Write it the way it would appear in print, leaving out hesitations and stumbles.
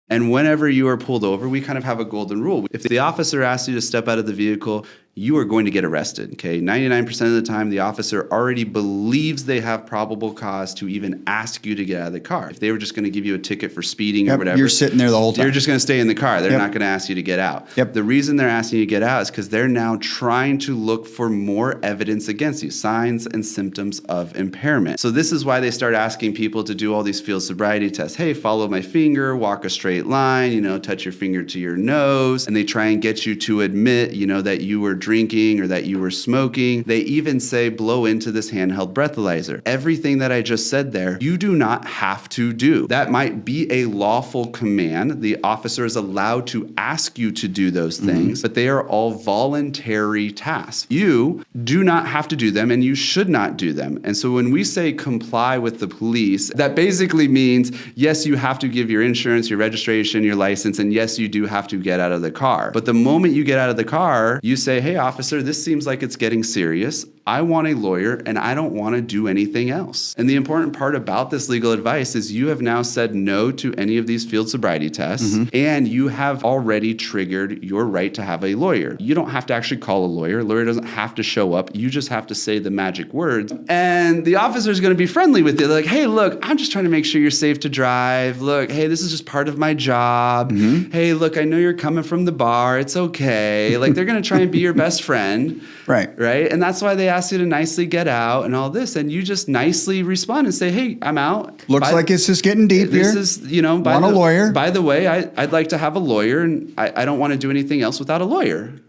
And whenever you are pulled over, we kind of have a golden rule. If the officer asks you to step out of the vehicle, you are going to get arrested, okay? 99% of the time, the officer already believes they have probable cause to even ask you to get out of the car. If they were just going to give you a ticket for speeding or whatever, you're sitting there the whole time. You're just going to stay in the car. They're not going to ask you to get out. The reason they're asking you to get out is because they're now trying to look for more evidence against you, signs and symptoms of impairment. So this is why they start asking people to do all these field sobriety tests. Hey, follow my finger, walk a straight line, touch your finger to your nose, and they try and get you to admit, that you were drinking or that you were smoking. They even say blow into this handheld breathalyzer. Everything that I just said there, you do not have to do. That might be a lawful command. The officer is allowed to ask you to do those things, but they are all voluntary tasks. You do not have to do them, and you should not do them. And so when we say comply with the police, that basically means, yes, you have to give your insurance, your registration, your license, and yes, you do have to get out of the car. But the moment you get out of the car, you say, hey, officer, this seems like it's getting serious. I want a lawyer and I don't want to do anything else. And the important part about this legal advice is you have now said no to any of these field sobriety tests, and you have already triggered your right to have a lawyer. You don't have to actually call a lawyer. A lawyer doesn't have to show up. You just have to say the magic words. And the officer is going to be friendly with you. They're like, hey, look, I'm just trying to make sure you're safe to drive. Look, hey, this is just part of my job. Hey, look, I know you're coming from the bar. It's okay. Like, they're going to try and be your best friend. Right. And that's why they ask you to nicely get out and all this. And you just nicely respond and say, hey, I'm out. Looks like it's just getting deep here. This is, want a lawyer. By the way, I'd like to have a lawyer, and I don't want to do anything else without a lawyer.